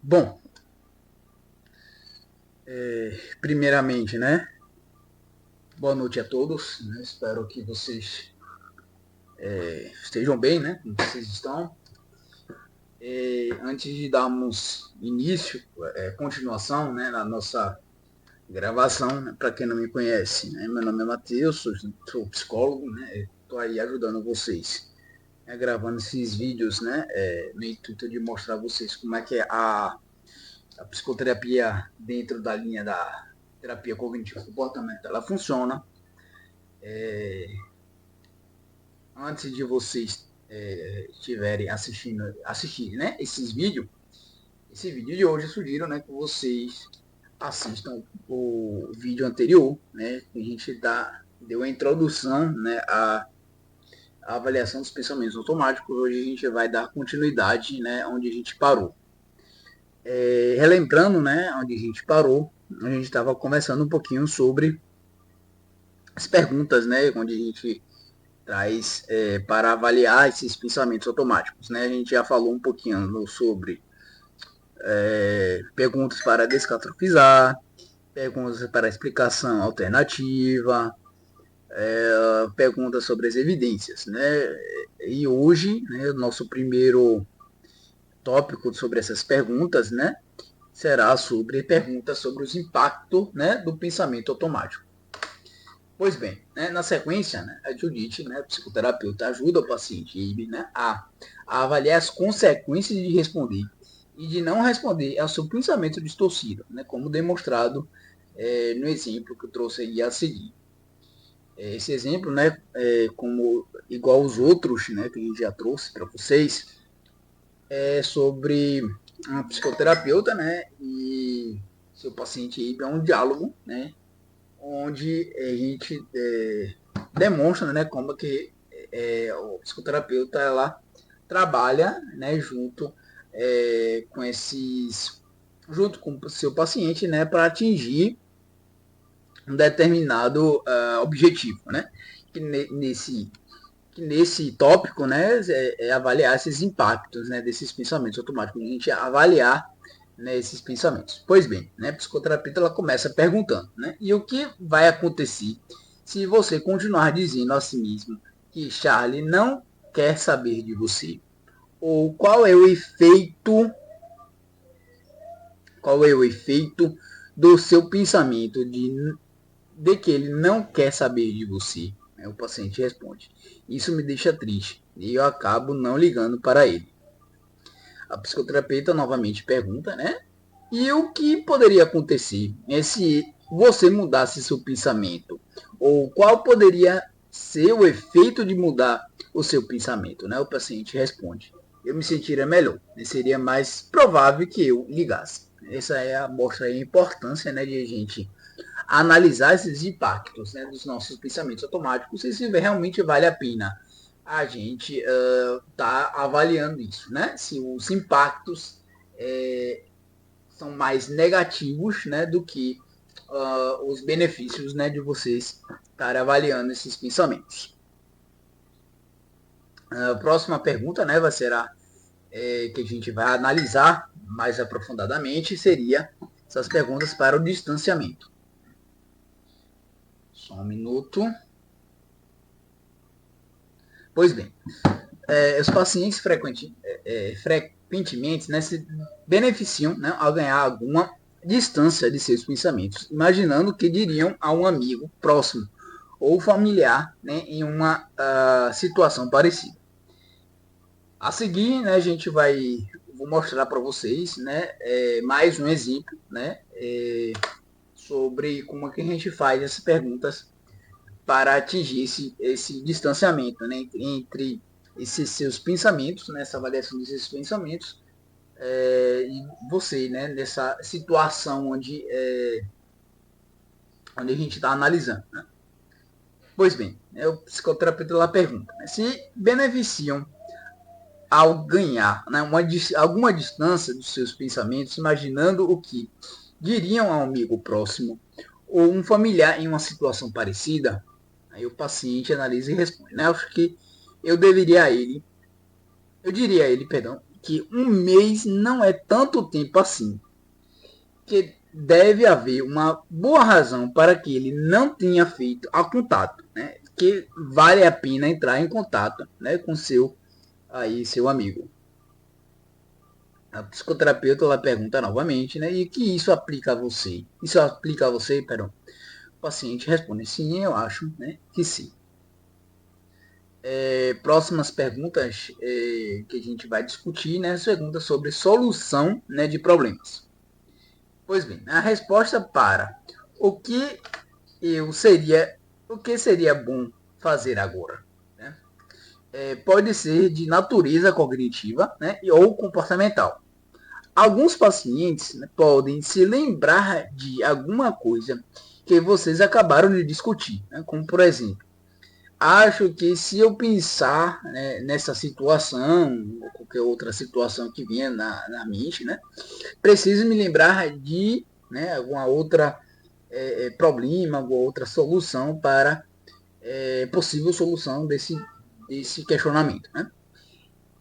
Bom, primeiramente, né? Boa noite a todos. Né, espero que vocês estejam bem, né? Como vocês estão. Antes de darmos início, continuação, né, na nossa gravação, né, para quem não me conhece, né, meu nome é Matheus, sou psicólogo, né? Estou aí ajudando vocês, né, gravando esses vídeos, né? No intuito de mostrar a vocês como é que é a psicoterapia dentro da linha da terapia cognitivo comportamental ela funciona. Antes de vocês estiverem assistirem, né, esse vídeo de hoje eu sugiro, né, que vocês assistam o vídeo anterior, né, que a gente deu a introdução, né, à avaliação dos pensamentos automáticos. Hoje a gente vai dar continuidade, né, onde a gente parou. Relembrando, né, onde a gente parou, a gente estava conversando um pouquinho sobre as perguntas, né, onde a gente traz para avaliar esses pensamentos automáticos. Né? A gente já falou um pouquinho sobre perguntas para descatastrofizar, perguntas para explicação alternativa, perguntas sobre as evidências. Né? E hoje, né, o nosso primeiro tópico sobre essas perguntas, né, será sobre perguntas sobre os impactos, né, do pensamento automático. Pois bem, né, na sequência, né, a Judite, né, psicoterapeuta, ajuda o paciente, né, a avaliar as consequências de responder e de não responder ao seu pensamento distorcido, né, como demonstrado no exemplo que eu trouxe aí a seguir. Esse exemplo, né, como igual aos outros, né, que a gente já trouxe para vocês, é sobre uma psicoterapeuta, né, e seu paciente é um diálogo, né, onde a gente demonstra, né, como que o psicoterapeuta ela trabalha, né, com esses, junto com o seu paciente, né, para atingir um determinado objetivo, né, que nesse tópico, né, avaliar esses impactos, né, desses pensamentos automáticos, a gente avaliar, né, esses pensamentos. Pois bem, né, a psicoterapeuta ela começa perguntando, né, e o que vai acontecer se você continuar dizendo a si mesmo que Charlie não quer saber de você? Ou qual é o efeito do seu pensamento de que ele não quer saber de você? O paciente responde: isso me deixa triste e eu acabo não ligando para ele. A psicoterapeuta novamente pergunta, né? E o que poderia acontecer se você mudasse seu pensamento? Ou qual poderia ser o efeito de mudar o seu pensamento? Né? O paciente responde: eu me sentiria melhor. Seria mais provável que eu ligasse. Essa mostra a importância, né, de a gente analisar esses impactos, né, dos nossos pensamentos automáticos e se realmente vale a pena a gente tá avaliando isso, né? Se os impactos são mais negativos, né, do que os benefícios, né, de vocês estarem avaliando esses pensamentos. A próxima pergunta, né, vai ser que a gente vai analisar mais aprofundadamente seria essas perguntas para o distanciamento. Só um minuto. Pois bem, os pacientes frequentemente, né, se beneficiam, né, ao ganhar alguma distância de seus pensamentos, imaginando que diriam a um amigo próximo ou familiar, né, em uma situação parecida. A seguir, né, a gente vou mostrar para vocês, né, mais um exemplo, né, sobre como é que a gente faz essas perguntas para atingir esse distanciamento, né, entre esses seus pensamentos, nessa avaliação desses pensamentos, e você, né, nessa situação onde a gente está analisando. Né? Pois bem, o psicoterapeuta lá pergunta, né, se beneficiam ao ganhar, né, alguma distância dos seus pensamentos, imaginando o que diriam a um amigo próximo ou um familiar em uma situação parecida. Aí o paciente analisa e responde, né? Acho que eu deveria a ele, eu diria a ele, perdão, que um mês não é tanto tempo assim, que deve haver uma boa razão para que ele não tenha feito a contato, né? Que vale a pena entrar em contato, né, com seu amigo. A psicoterapeuta ela pergunta novamente, né? E que isso aplica a você? Isso aplica a você, perdão. O paciente responde, sim, eu acho, né, que sim. Próximas perguntas que a gente vai discutir, né? Perguntas sobre solução, né, de problemas. Pois bem, a resposta para o que eu seria, o que seria bom fazer agora, né? Pode ser de natureza cognitiva, né, ou comportamental. Alguns pacientes, né, podem se lembrar de alguma coisa que vocês acabaram de discutir, né, como por exemplo, acho que se eu pensar, né, nessa situação, ou qualquer outra situação que venha na mente, né, preciso me lembrar de, né, alguma outra problema, alguma outra solução para possível solução desse questionamento. Né?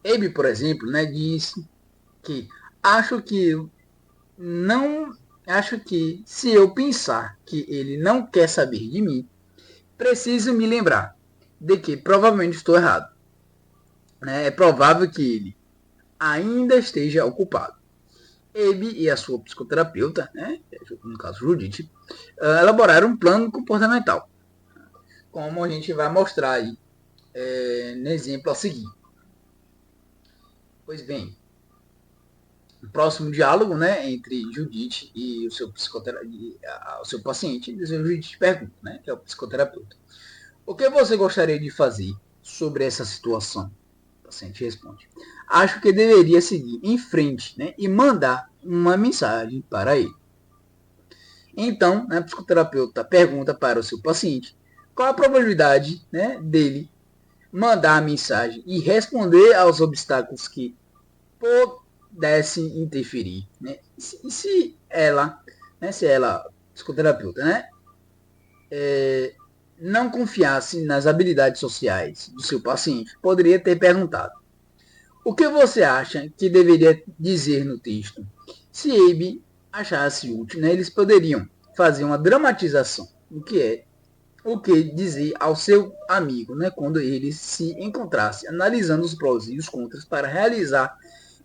Abe, por exemplo, né, diz que acho que não acho que se eu pensar que ele não quer saber de mim, preciso me lembrar de que provavelmente estou errado. Né? É provável que ele ainda esteja ocupado. Abe e a sua psicoterapeuta, né, no caso Judith, elaboraram um plano comportamental, como a gente vai mostrar aí no exemplo a seguir. Pois bem, o próximo diálogo, né, entre Judith e o seu o seu paciente, Judith pergunta, né, que é o psicoterapeuta, o que você gostaria de fazer sobre essa situação? O paciente responde, acho que deveria seguir em frente, né, e mandar uma mensagem para ele. Então, né, o psicoterapeuta pergunta para o seu paciente qual a probabilidade, né, dele mandar a mensagem e responder aos obstáculos que pudessem interferir. Né? E se ela, psicoterapeuta, né, não confiasse nas habilidades sociais do seu paciente, poderia ter perguntado: o que você acha que deveria dizer no texto? Se Abe achasse útil, né, eles poderiam fazer uma dramatização do que é o que dizer ao seu amigo, né, quando ele se encontrasse, analisando os prós e os contras para realizar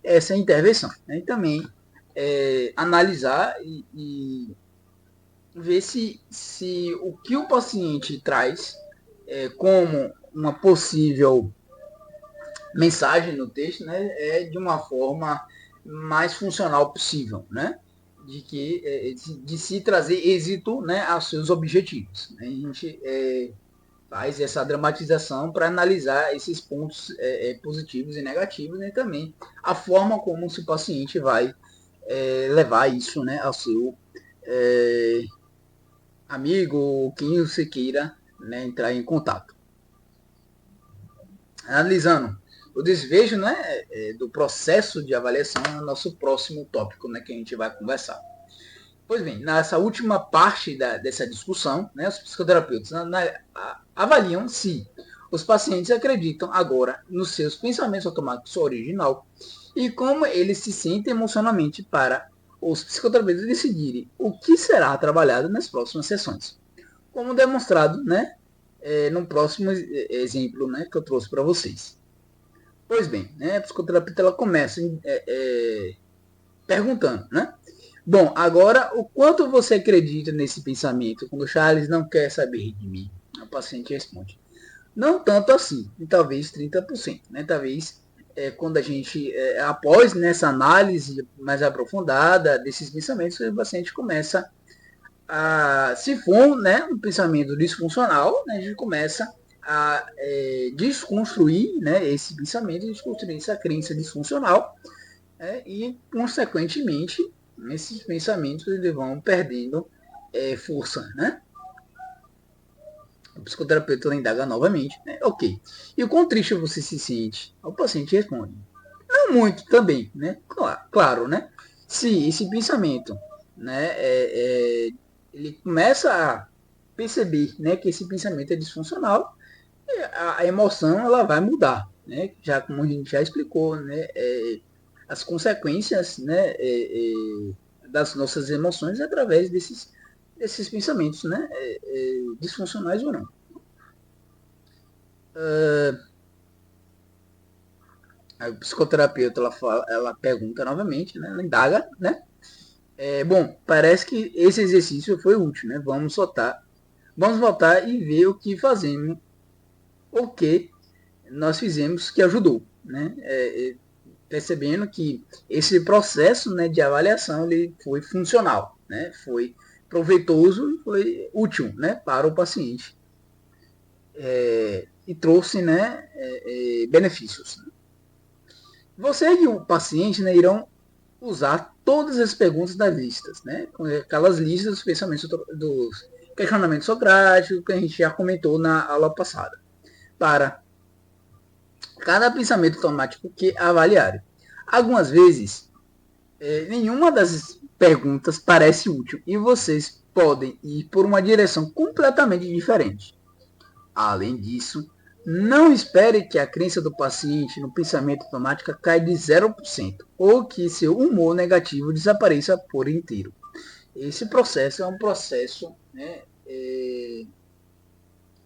essa intervenção. Né, e também analisar e ver se o que o paciente traz como uma possível mensagem no texto, né, é de uma forma mais funcional possível, né? De se trazer êxito, né, aos seus objetivos. Né? A gente faz essa dramatização para analisar esses pontos positivos e negativos, né, e também a forma como o paciente vai levar isso, né, ao seu amigo, quem você queira, né, entrar em contato. Analisando o desvejo, né, do processo de avaliação é o nosso próximo tópico, né, que a gente vai conversar. Pois bem, nessa última parte dessa discussão, né, os psicoterapeutas avaliam se os pacientes acreditam agora nos seus pensamentos automáticos original e como eles se sentem emocionalmente para os psicoterapeutas decidirem o que será trabalhado nas próximas sessões. Como demonstrado, né, no próximo exemplo, né, que eu trouxe para vocês. Pois bem, né, a psicoterapeuta ela começa perguntando, né? Bom, agora, o quanto você acredita nesse pensamento quando o Charles não quer saber de mim? O paciente responde, não tanto assim, talvez 30%, né? Talvez quando a gente, após nessa análise mais aprofundada desses pensamentos, o paciente começa se for, né, um pensamento disfuncional, né, a gente começa a desconstruir, né, esse pensamento, desconstruir essa crença disfuncional, e, consequentemente, esses pensamentos eles vão perdendo força, né? O psicoterapeuta indaga novamente, né? Ok. E o quão triste você se sente? O paciente responde, não muito também, né? Claro, né? Se esse pensamento, né, ele começa a perceber, né, que esse pensamento é disfuncional, a emoção ela vai mudar, né? Já como a gente já explicou, né? as consequências, né, das nossas emoções através desses pensamentos, né, disfuncionais ou não. A psicoterapeuta ela pergunta novamente, né, ela indaga, né? Bom, parece que esse exercício foi útil, né? Vamos voltar e ver o que fazemos, o que nós fizemos que ajudou, né? Percebendo que esse processo, né, de avaliação ele foi funcional, né? Foi proveitoso, foi útil, né, para o paciente e trouxe, né, benefícios. Você e o paciente, né, irão usar todas as perguntas das listas, né? Aquelas listas, especialmente dos questionamentos socráticos que a gente já comentou na aula passada, para cada pensamento automático que avaliarem. Algumas vezes, nenhuma das perguntas parece útil e vocês podem ir por uma direção completamente diferente. Além disso, não espere que a crença do paciente no pensamento automático caia de 0% ou que seu humor negativo desapareça por inteiro. Esse processo é um processo, né,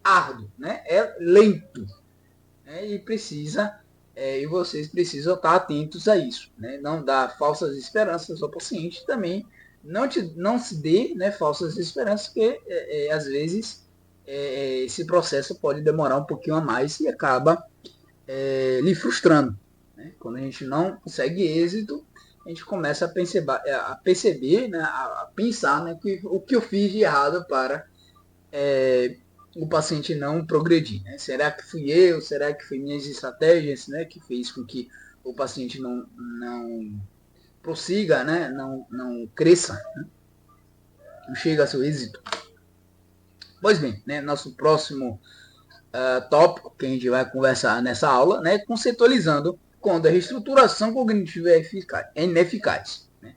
árduo, né, é lento, né, e vocês precisam estar atentos a isso, né, não dar falsas esperanças ao paciente também, não se dê, né, falsas esperanças, porque às vezes esse processo pode demorar um pouquinho a mais e acaba lhe frustrando. Né? Quando a gente não consegue êxito, a gente começa a perceber, né, a pensar, né, o que eu fiz de errado para o paciente não progredir. Né? Será que fui eu? Será que foi minhas estratégias, né, que fez com que o paciente não prossiga, né, não cresça, né? Não chega a seu êxito? Pois bem, né, nosso próximo tópico que a gente vai conversar nessa aula, né, conceitualizando quando a reestruturação cognitiva é ineficaz. Né?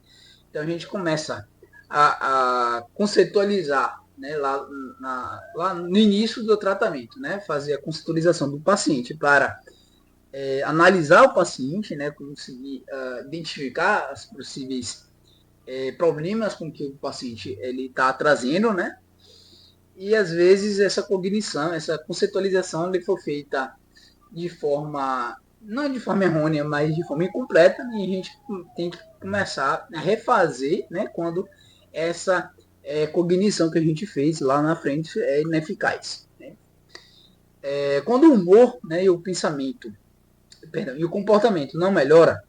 Então a gente começa a conceitualizar, né, lá no início do tratamento, né, fazer a conceitualização do paciente para analisar o paciente, né, conseguir identificar os possíveis problemas com que o paciente ele está trazendo, né, e às vezes essa cognição, essa conceitualização ele foi feita de forma, não de forma errônea, mas de forma incompleta, e a gente tem que começar a refazer, né, quando essa cognição que a gente fez lá na frente é ineficaz. Né? Quando o humor, né, e o pensamento, perdão, e o comportamento não melhora,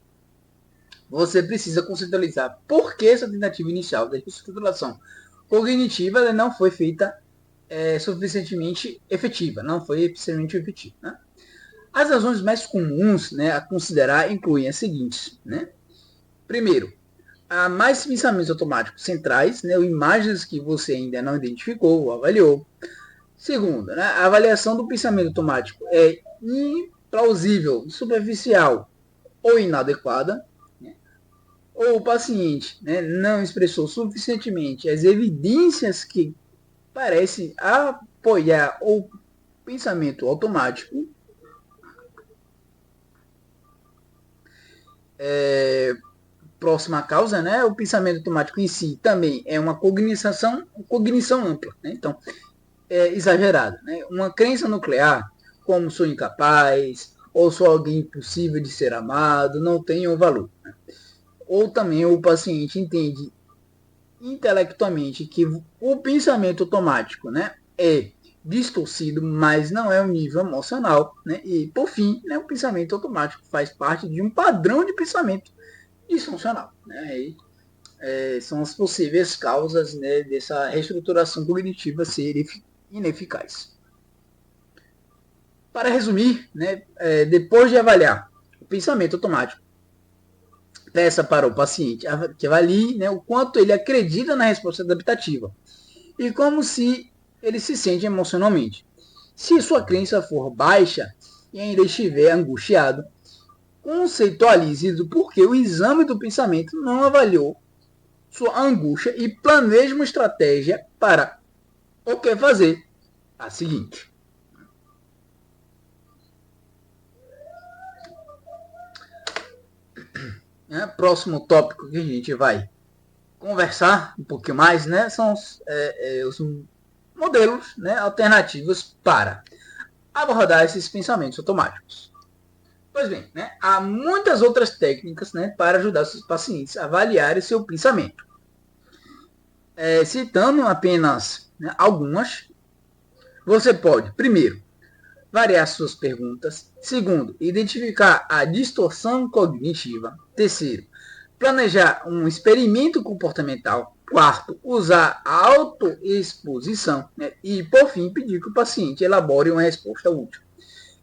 você precisa conceitualizar por que essa tentativa inicial da reestruturação cognitiva não foi feita suficientemente efetiva, não foi suficientemente efetiva. Né? As razões mais comuns, né, a considerar incluem as seguintes. Né? Primeiro, há mais pensamentos automáticos centrais, né, ou imagens que você ainda não identificou ou avaliou. Segundo, né, a avaliação do pensamento automático é implausível, superficial ou inadequada. Né? Ou o paciente, né, não expressou suficientemente as evidências que parecem apoiar o pensamento automático. Próxima causa, né? O pensamento automático em si também é uma cognição ampla, né? Então, é exagerada, né? Uma crença nuclear, como sou incapaz, ou sou alguém impossível de ser amado, não tem um valor. Né? Ou também o paciente entende intelectualmente que o pensamento automático, né, é distorcido, mas não é um nível emocional, né? E por fim, né, o pensamento automático faz parte de um padrão de pensamento disfuncional, né? E, são as possíveis causas, né, dessa reestruturação cognitiva ser ineficaz. Para resumir, né, depois de avaliar o pensamento automático, peça para o paciente que avalie, né, o quanto ele acredita na resposta adaptativa e como se ele se sente emocionalmente. Se sua crença for baixa e ainda estiver angustiado, conceitualize o porquê o exame do pensamento não avaliou sua angústia e planeje uma estratégia para o que fazer a seguinte. Né? Próximo tópico que a gente vai conversar um pouquinho mais, né, são os modelos, né, alternativos para abordar esses pensamentos automáticos. Pois bem, né, há muitas outras técnicas, né, para ajudar os pacientes a avaliarem seu pensamento. Citando apenas, né, algumas, você pode, primeiro, variar suas perguntas. Segundo, identificar a distorção cognitiva. Terceiro, planejar um experimento comportamental. Quarto, usar a autoexposição. Né? E, por fim, pedir que o paciente elabore uma resposta útil.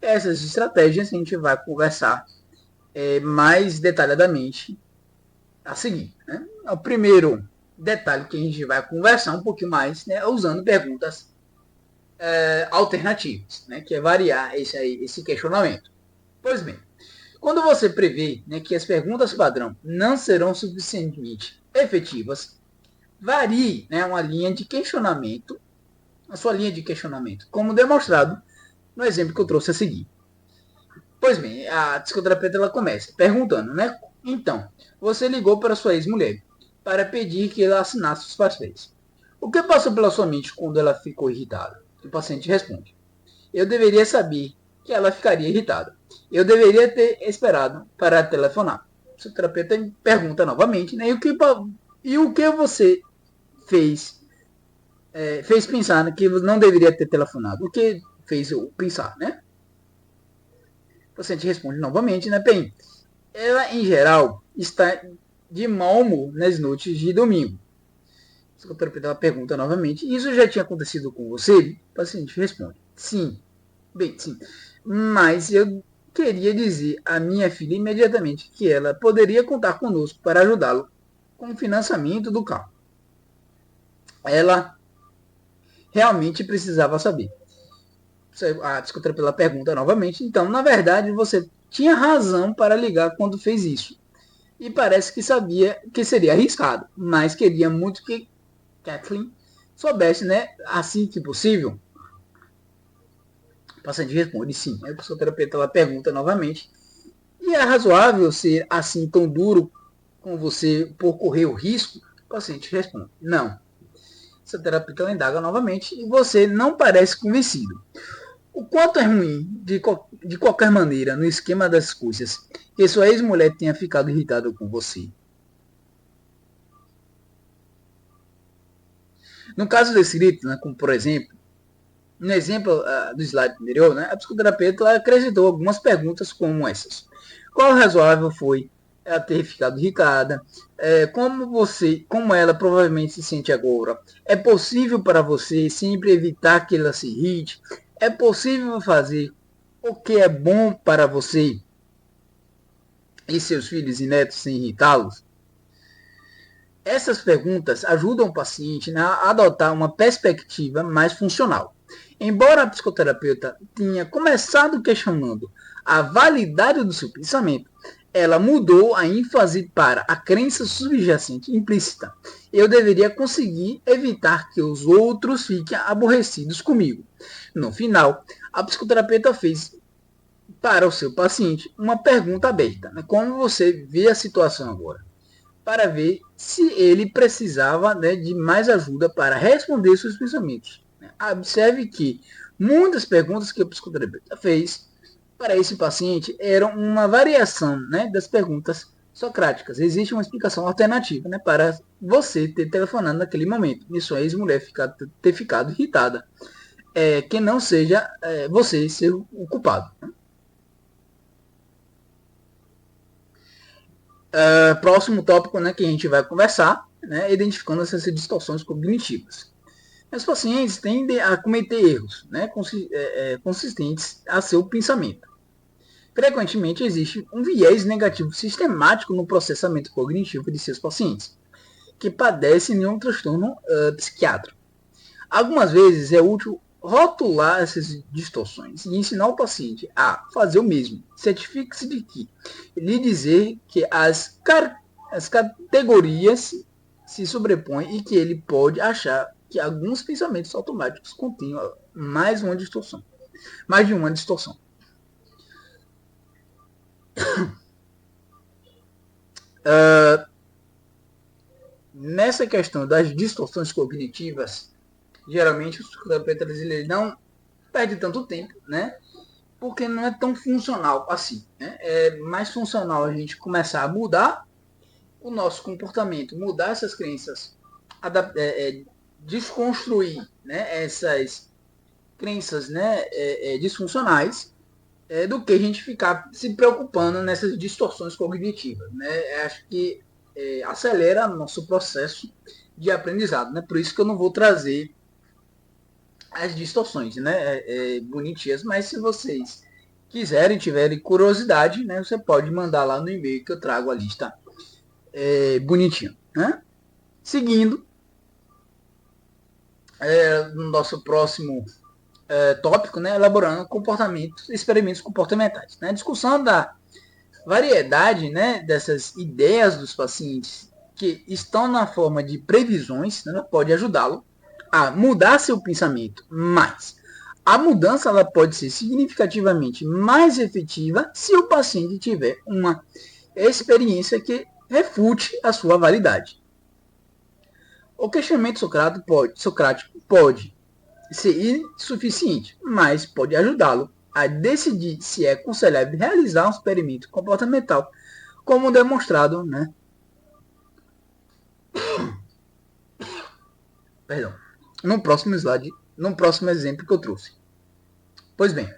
Essas estratégias a gente vai conversar mais detalhadamente a seguir. Né? O primeiro detalhe que a gente vai conversar um pouquinho mais, né, usando perguntas alternativas, né, que é variar esse questionamento. Pois bem, quando você prevê, né, que as perguntas padrão não serão suficientemente efetivas, varie, né, uma linha de questionamento, a sua linha de questionamento, como demonstrado no exemplo que eu trouxe a seguir. Pois bem, a psicoterapeuta ela começa perguntando, né? Então, você ligou para sua ex-mulher para pedir que ela assinasse os papéis. O que passou pela sua mente quando ela ficou irritada? O paciente responde: eu deveria saber que ela ficaria irritada. Eu deveria ter esperado para telefonar. O psicoterapeuta pergunta novamente, né? E o que você fez fez pensar que não deveria ter telefonado? O que fez eu pensar, né? O paciente responde novamente, né? Bem, ela em geral está de mau humor nas noites de domingo. O psicoterapeuta pergunta novamente: isso já tinha acontecido com você? O paciente responde: sim. Bem, sim. Mas eu queria dizer à minha filha imediatamente que ela poderia contar conosco para ajudá-lo com o financiamento do carro. Ela realmente precisava saber. A psicoterapeuta pergunta novamente: então, na verdade, você tinha razão para ligar quando fez isso. E parece que sabia que seria arriscado, mas queria muito que Kathleen soubesse, né, assim que possível. O paciente responde sim. Aí o psicoterapeuta ela pergunta novamente: e é razoável ser assim tão duro com você por correr o risco? O paciente responde: não. Essa terapeuta ela indaga novamente e você não parece convencido. O quanto é ruim, de qualquer maneira, no esquema das coisas, que sua ex-mulher tenha ficado irritada com você. No caso descrito, né, como por exemplo, no exemplo do slide anterior, né, a psicoterapeuta acrescentou algumas perguntas como essas. Qual razoável foi ela ter ficado irritada? Como ela provavelmente se sente agora? É possível para você sempre evitar que ela se irrite? É possível fazer o que é bom para você e seus filhos e netos sem irritá-los? Essas perguntas ajudam o paciente a adotar uma perspectiva mais funcional. Embora a psicoterapeuta tenha começado questionando a validade do seu pensamento, ela mudou a ênfase para a crença subjacente implícita. Eu deveria conseguir evitar que os outros fiquem aborrecidos comigo. No final, a psicoterapeuta fez para o seu paciente uma pergunta aberta: né? Como você vê a situação agora? Para ver se ele precisava, né, de mais ajuda para responder seus pensamentos. Observe que muitas perguntas que o psicoterapeuta fez para esse paciente eram uma variação, né, das perguntas socráticas. Existe uma explicação alternativa, né, para você ter telefonado naquele momento e sua ex-mulher ter ficado irritada. Que não seja você ser o culpado. Próximo tópico, né, que a gente vai conversar, né, identificando essas distorções cognitivas. Os pacientes tendem a cometer erros, né, consistentes a seu pensamento. Frequentemente existe um viés negativo sistemático no processamento cognitivo de seus pacientes, que padecem de um transtorno psiquiátrico. Algumas vezes é útil rotular essas distorções e ensinar o paciente a fazer o mesmo. Certifique-se de que lhe dizer que as categorias se sobrepõem e que ele pode achar que alguns pensamentos automáticos contêm mais de uma distorção. Nessa questão das distorções cognitivas, geralmente os psicoterapeutas eles não perdem tanto tempo, né? Porque não é tão funcional assim. Né? É mais funcional a gente começar a mudar o nosso comportamento, mudar essas crenças, desconstruir, né, essas crenças, né, disfuncionais, do que a gente ficar se preocupando nessas distorções cognitivas. Né? Acho que acelera o nosso processo de aprendizado. Né? Por isso que eu não vou trazer as distorções, né, bonitinhas, mas se vocês quiserem, tiverem curiosidade, né, você pode mandar lá no e-mail que eu trago a lista bonitinha. Né? Seguindo, no nosso próximo tópico, né, elaborando experimentos comportamentais. Né? A discussão da variedade, né, dessas ideias dos pacientes que estão na forma de previsões, né, pode ajudá-lo a mudar seu pensamento, mas a mudança ela pode ser significativamente mais efetiva se o paciente tiver uma experiência que refute a sua validade. O questionamento socrático pode ser insuficiente, mas pode ajudá-lo a decidir se é aconselhável realizar um experimento comportamental, como demonstrado, né? Perdão. No próximo slide, no próximo exemplo que eu trouxe. Pois bem,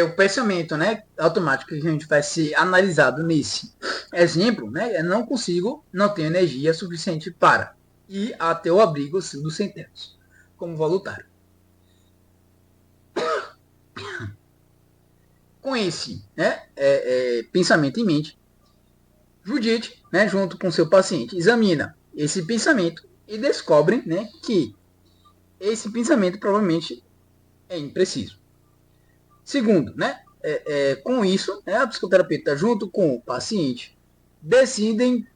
o pensamento, né, automático que a gente vai ser analisado nesse exemplo, né, eu não consigo, não tenho energia suficiente para ir até o abrigo dos sem-tetos, como voluntário. Com esse pensamento em mente, Judith, né, junto com seu paciente, examina esse pensamento e descobre, né, que esse pensamento provavelmente é impreciso. Segundo, né, com isso, né, a psicoterapeuta junto com o paciente decidem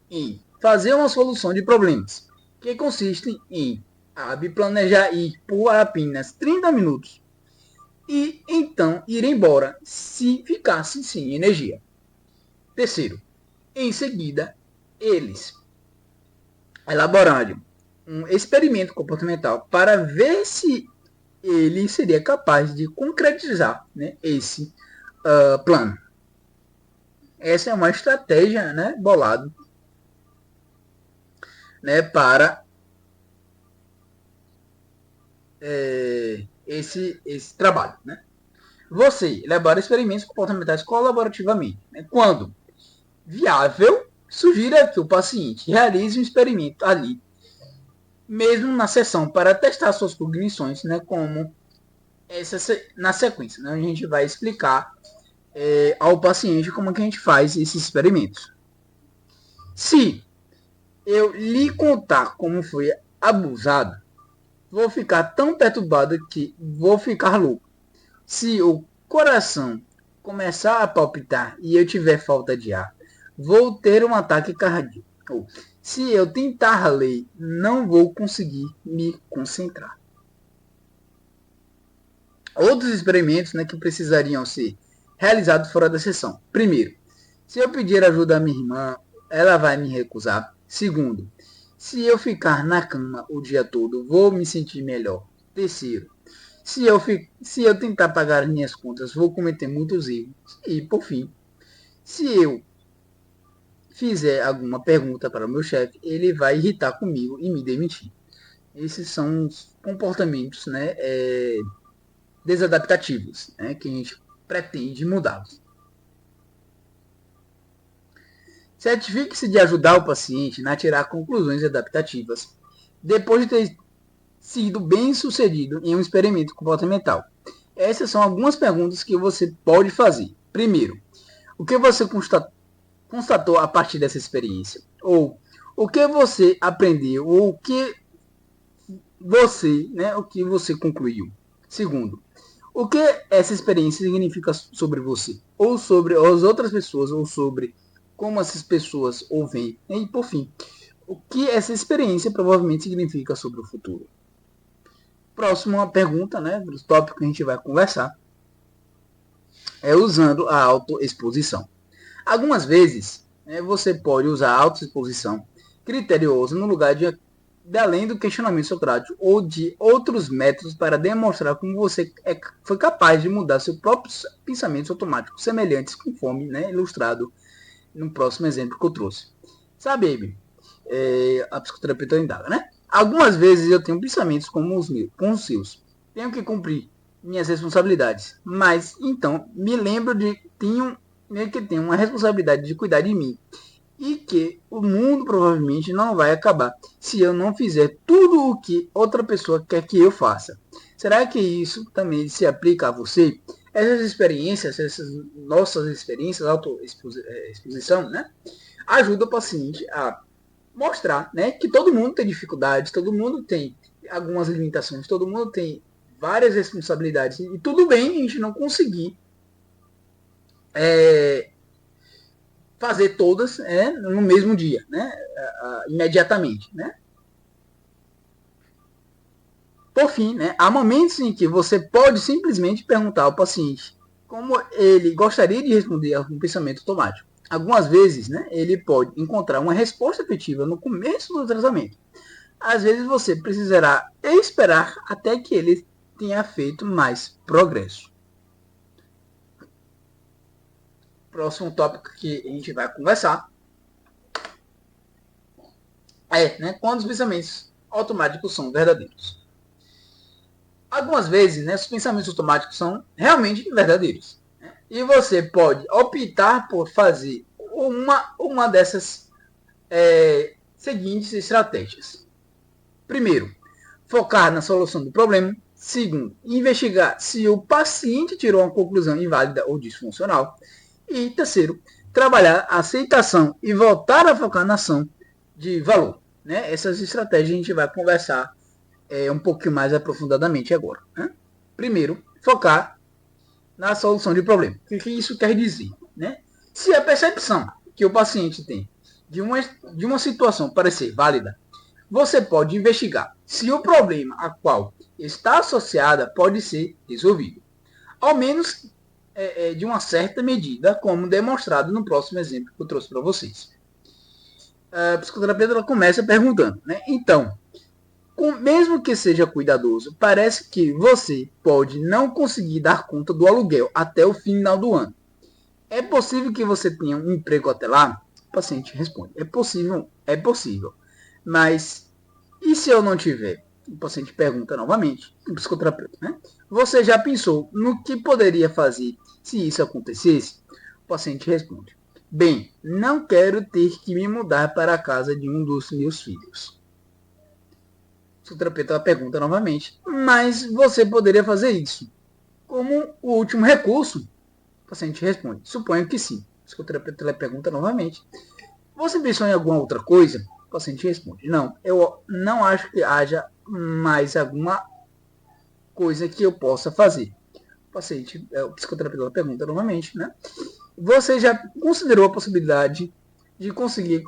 em fazer uma solução de problemas, que consiste em planejar ir por apenas 30 minutos e então ir embora se ficasse sem energia. Terceiro, em seguida, eles elaboraram um experimento comportamental para ver se ele seria capaz de concretizar, né, esse plano. Essa é uma estratégia, né, bolada, né, para esse trabalho. Né? Você elabora experimentos comportamentais colaborativamente. Né? Quando viável, sugira que o paciente realize um experimento ali, mesmo na sessão, para testar suas cognições, né, como na sequência. Né, a gente vai explicar ao paciente como que a gente faz esses experimentos. Se eu lhe contar como foi abusado, vou ficar tão perturbado que vou ficar louco. Se o coração começar a palpitar e eu tiver falta de ar, vou ter um ataque cardíaco. Se eu tentar ler, não vou conseguir me concentrar. Outros experimentos, né, que precisariam ser realizados fora da sessão. Primeiro, se eu pedir ajuda à minha irmã, ela vai me recusar. Segundo, se eu ficar na cama o dia todo, vou me sentir melhor. Terceiro, se eu tentar pagar minhas contas, vou cometer muitos erros. E, por fim, se eu fizer alguma pergunta para o meu chefe, ele vai irritar comigo e me demitir. Esses são os comportamentos, né, desadaptativos, né, que a gente pretende mudá-los. Certifique-se de ajudar o paciente a tirar conclusões adaptativas depois de ter sido bem sucedido em um experimento comportamental. Essas são algumas perguntas que você pode fazer. Primeiro, o que você constatou a partir dessa experiência? Ou o que você aprendeu? Ou o que você concluiu? Segundo, o que essa experiência significa sobre você? Ou sobre as outras pessoas? Ou sobre como essas pessoas o veem? E, por fim, o que essa experiência provavelmente significa sobre o futuro? Próxima pergunta, né, do tópico que a gente vai conversar, é usando a autoexposição. Algumas vezes, você pode usar a autoexposição criteriosa no lugar de além do questionamento socrático ou de outros métodos para demonstrar como você foi capaz de mudar seus próprios pensamentos automáticos semelhantes, conforme ilustrado no próximo exemplo que eu trouxe. Sabe, Abe, a psicoterapeuta indaga, né? Algumas vezes eu tenho pensamentos como os seus. Tenho que cumprir minhas responsabilidades, mas então me lembro de que tenho uma responsabilidade de cuidar de mim e que o mundo provavelmente não vai acabar se eu não fizer tudo o que outra pessoa quer que eu faça. Será que isso também se aplica a você? Essas experiências, essas nossas experiências, autoexposição, né, ajuda o paciente a mostrar, né, que todo mundo tem dificuldades, todo mundo tem algumas limitações, todo mundo tem várias responsabilidades e tudo bem a gente não conseguir é, fazer todas no mesmo dia, né, imediatamente, né. Por fim, né, há momentos em que você pode simplesmente perguntar ao paciente como ele gostaria de responder a um pensamento automático. Algumas vezes, né, ele pode encontrar uma resposta efetiva no começo do tratamento. Às vezes você precisará esperar até que ele tenha feito mais progresso. Próximo tópico que a gente vai conversar quando os pensamentos automáticos são verdadeiros. Algumas vezes, os pensamentos automáticos são realmente verdadeiros. E você pode optar por fazer uma dessas seguintes estratégias. Primeiro, focar na solução do problema. Segundo, investigar se o paciente tirou uma conclusão inválida ou disfuncional. E terceiro, trabalhar a aceitação e voltar a focar na ação de valor. Essas estratégias a gente vai conversar um pouquinho mais aprofundadamente agora. Primeiro, focar na solução de problema. O que isso quer dizer? Se a percepção que o paciente tem de uma situação parecer válida, você pode investigar se o problema a qual está associada pode ser resolvido. Ao menos de uma certa medida, como demonstrado no próximo exemplo que eu trouxe para vocês. A psicoterapeuta começa perguntando, então, mesmo que seja cuidadoso, parece que você pode não conseguir dar conta do aluguel até o final do ano. É possível que você tenha um emprego até lá? O paciente responde, é possível. Mas, e se eu não tiver? O paciente pergunta novamente, o psicoterapeuta, Você já pensou no que poderia fazer se isso acontecesse? O paciente responde, bem, não quero ter que me mudar para a casa de um dos meus filhos. O psicoterapeuta pergunta novamente, mas você poderia fazer isso? Como o último recurso? O paciente responde, suponho que sim. O psicoterapeuta pergunta novamente, você pensou em alguma outra coisa? O paciente responde, não, eu não acho que haja mais alguma coisa que eu possa fazer. O psicoterapeuta pergunta novamente, Você já considerou a possibilidade de conseguir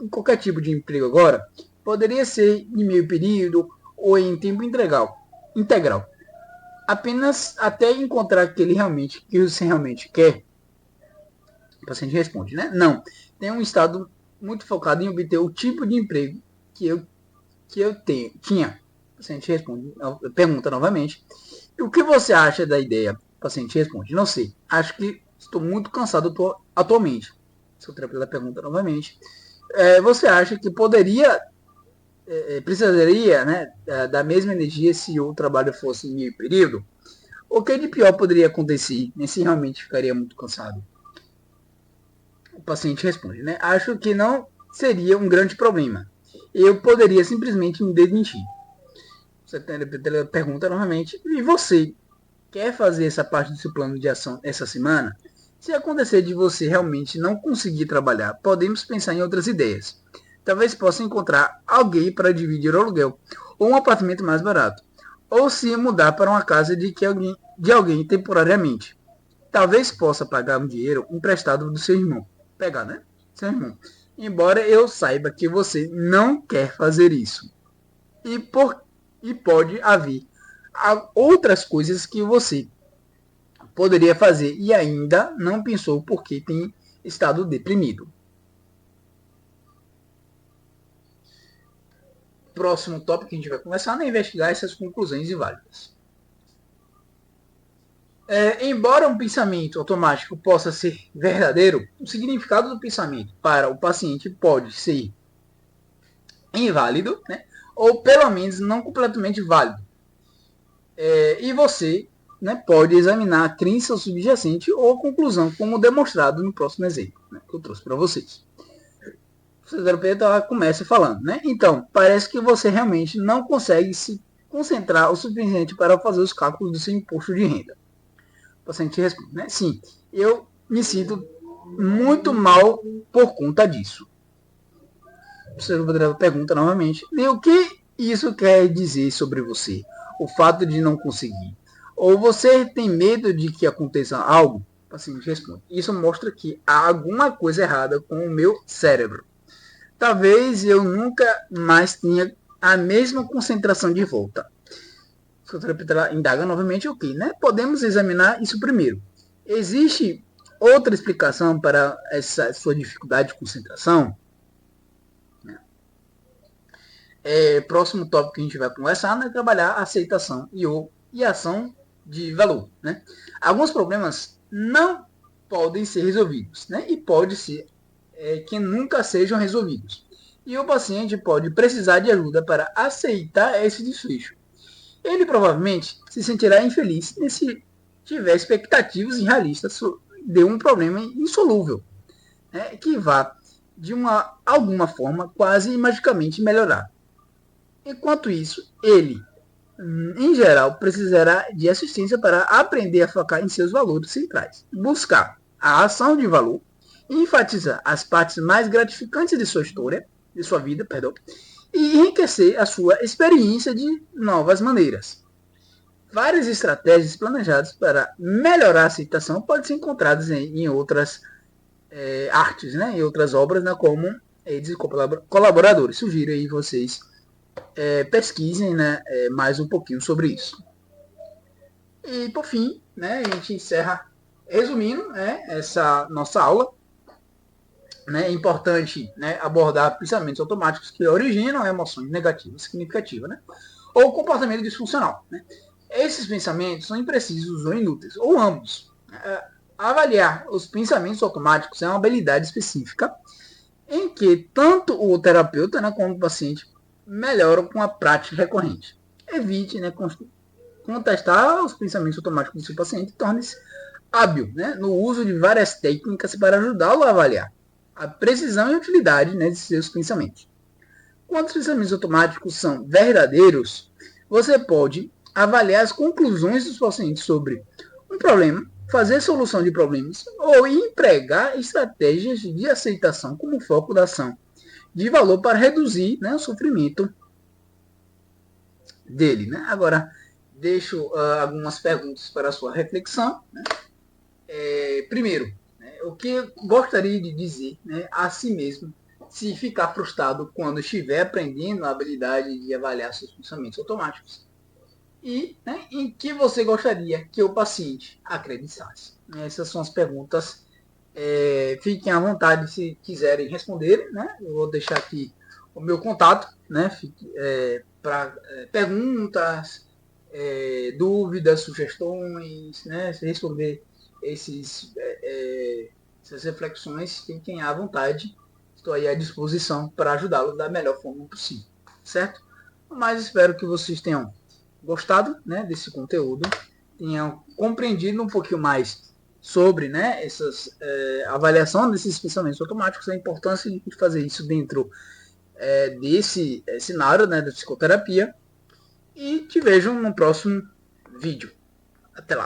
qualquer tipo de emprego agora? Poderia ser em meio período ou em tempo integral. Apenas até encontrar aquele que você realmente quer. O paciente responde, Não. Tem um estado muito focado em obter o tipo de emprego que eu tinha. O paciente responde, pergunta novamente. E o que você acha da ideia? O paciente responde, não sei. Acho que estou muito cansado atualmente. O seu terapeuta pergunta novamente. Você acha que precisaria da mesma energia se o trabalho fosse em meio período? O que de pior poderia acontecer se realmente ficaria muito cansado? O paciente responde, Acho que não seria um grande problema. Eu poderia simplesmente me demitir. Você pergunta novamente, e você quer fazer essa parte do seu plano de ação essa semana? Se acontecer de você realmente não conseguir trabalhar, podemos pensar em outras ideias. Talvez possa encontrar alguém para dividir o aluguel, ou um apartamento mais barato, ou se mudar para uma casa de alguém temporariamente. Talvez possa pagar um dinheiro emprestado do seu irmão. Pegar, Seu irmão. Embora eu saiba que você não quer fazer isso. E pode haver outras coisas que você poderia fazer e ainda não pensou porque tem estado deprimido. Próximo tópico que a gente vai conversar é investigar essas conclusões inválidas. Embora um pensamento automático possa ser verdadeiro, o significado do pensamento para o paciente pode ser inválido, né, ou pelo menos não completamente válido. E você, né, pode examinar a crença subjacente ou a conclusão, como demonstrado no próximo exemplo, né, que eu trouxe para vocês. O fisioterapeuta começa falando, né? Então, parece que você realmente não consegue se concentrar o suficiente para fazer os cálculos do seu imposto de renda. O paciente responde, né? Sim, eu me sinto muito mal por conta disso. O fisioterapeuta pergunta novamente, e o que isso quer dizer sobre você? O fato de não conseguir? Ou você tem medo de que aconteça algo? O paciente responde, isso mostra que há alguma coisa errada com o meu cérebro. Talvez eu nunca mais tenha a mesma concentração de volta. O fisioterapeuta indaga novamente o que, né? Podemos examinar isso primeiro. Existe outra explicação para essa sua dificuldade de concentração? Próximo tópico que a gente vai conversar é trabalhar a aceitação e ação de valor. Né? Alguns problemas não podem ser resolvidos, né? E pode ser que nunca sejam resolvidos. E o paciente pode precisar de ajuda para aceitar esse desfecho. Ele provavelmente se sentirá infeliz se tiver expectativas irrealistas de um problema insolúvel, né? Que vá, de alguma forma, quase magicamente melhorar. Enquanto isso, ele, em geral, precisará de assistência para aprender a focar em seus valores centrais, buscar a ação de valor, enfatizar as partes mais gratificantes de sua história, de sua vida, perdão, e enriquecer a sua experiência de novas maneiras. Várias estratégias planejadas para melhorar a aceitação podem ser encontradas em outras artes, né, em outras obras, né, como eles e colaboradores. Sugiro aí vocês pesquisem, né, mais um pouquinho sobre isso. E por fim, né, a gente encerra resumindo, né, essa nossa aula. Né, é importante, né, abordar pensamentos automáticos que originam emoções negativas significativas, né, ou comportamento disfuncional. Né. Esses pensamentos são imprecisos ou inúteis, ou ambos. Avaliar os pensamentos automáticos é uma habilidade específica em que tanto o terapeuta, né, como o paciente melhoram com a prática recorrente. Evite, né, contestar os pensamentos automáticos do seu paciente e torne-se hábil, né, no uso de várias técnicas para ajudá-lo a avaliar a precisão e utilidade, né, de seus pensamentos. Quando os pensamentos automáticos são verdadeiros, você pode avaliar as conclusões dos pacientes sobre um problema, fazer solução de problemas ou empregar estratégias de aceitação como foco da ação de valor para reduzir, né, o sofrimento dele. Né? Agora, deixo algumas perguntas para a sua reflexão. Né? Primeiro, né, o que gostaria de dizer, né, a si mesmo se ficar frustrado quando estiver aprendendo a habilidade de avaliar seus pensamentos automáticos? E, né, em que você gostaria que o paciente acreditasse? Essas são as perguntas. Fiquem à vontade se quiserem responder. Né? Eu vou deixar aqui o meu contato, né, para perguntas, dúvidas, sugestões, né, se responder essas reflexões, fiquem à vontade. Estou aí à disposição para ajudá-los da melhor forma possível, certo? Mas espero que vocês tenham gostado, né, desse conteúdo, tenham compreendido um pouquinho mais sobre, né, essas avaliação desses pensamentos automáticos, a importância de fazer isso dentro desse cenário, né, da psicoterapia. E te vejo no próximo vídeo. Até lá.